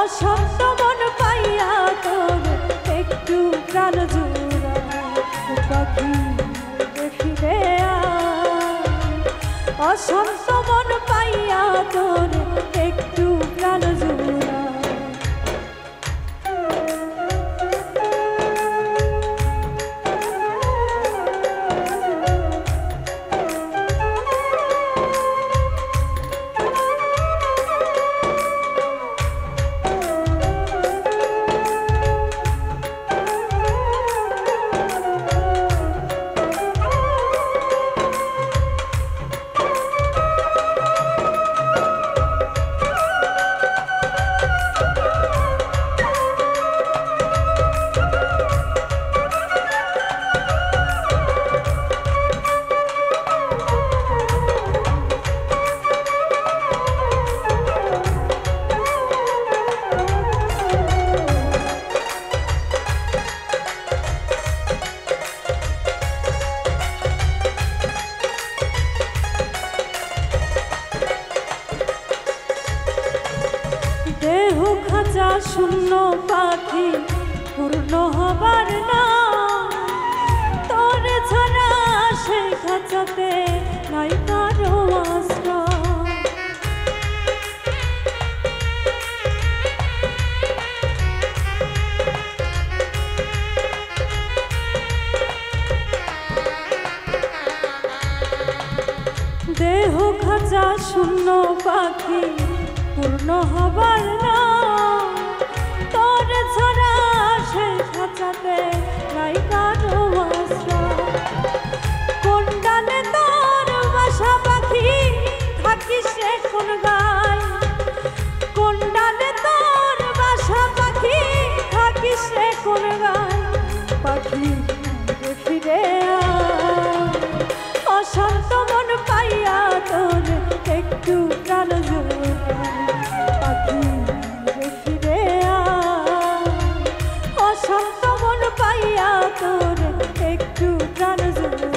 অশান্ত মন পাইয়া তোর একটু প্রাণ জুড়ায় পাখি ফিরে অশান্ত মন পাইয়া তোর একটু প্রাণ জুড়ায়। দেহ খাঁচা শূন্য পাখি পূর্ণ হবার না তোরে ছাড়া সেই খাঁচাতে নাই কারো আশ্রয়। দেহ খাঁচা শূন্য পাখি পূর্ণ হবার না তোর ছাড়া সেই খাঁচাতে নাই কারো আশ্রয়। কোন ডালে তোর বাসা পাখি থাকিস রে কোন গায়, কোন ডালে তোর বাসা পাখি থাকিস রে কোন গায় পাখি ফিরে অশান্ত মন পাইয়া তোর একটু প্রাণ জুড়ায় পাখি ফিরে অশান্ত মন পাইয়া তোর একটু প্রাণ জুড়ায়।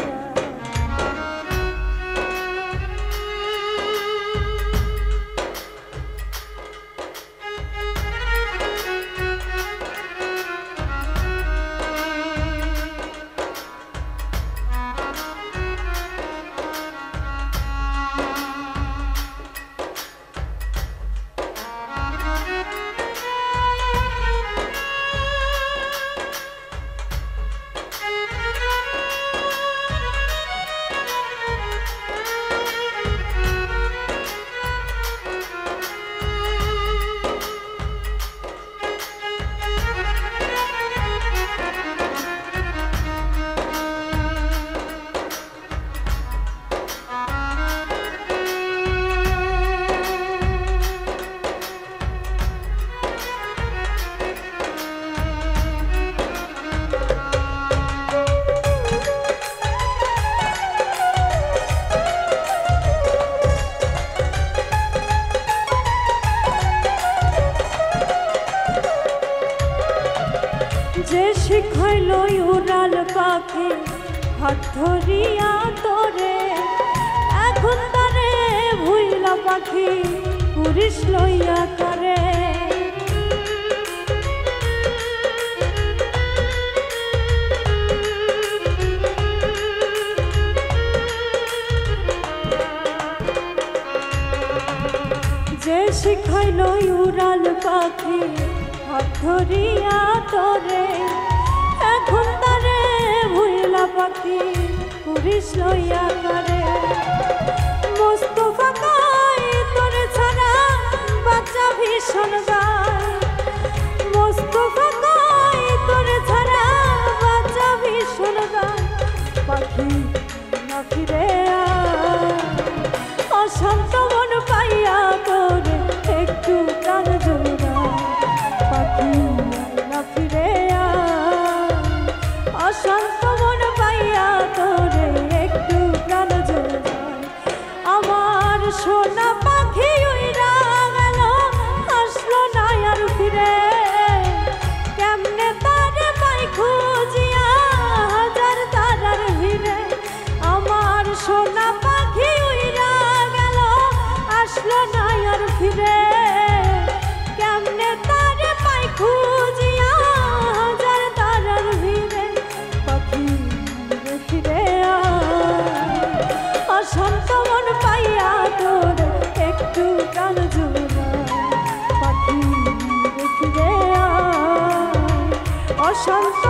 যে শিখাইল উড়াল পাখি হাত ধরিয়া তোরে এখন তারে ভুইলা পাখি পুরিশ লইয়া করে। যে শিখাইল উড়াল পাখি হাত ধরিয়া তোরে এখন তারে ভুইলা পাখি পুরিশ লইয়া করে। মুস্তফা কই তোরে ছাড়া বাচ্চা ভীষণ গায়, মুস্তফা কই তোরে ছাড়া বাচ্চা ভীষণ গায় পাখি না ফিরে অশান্ত মন পাইয়া তোরে একটু প্রাণ জুড়ায় পাখি না ফিরে অশান্ত মন পাইয়া তোরে একটু প্রাণ শান্ত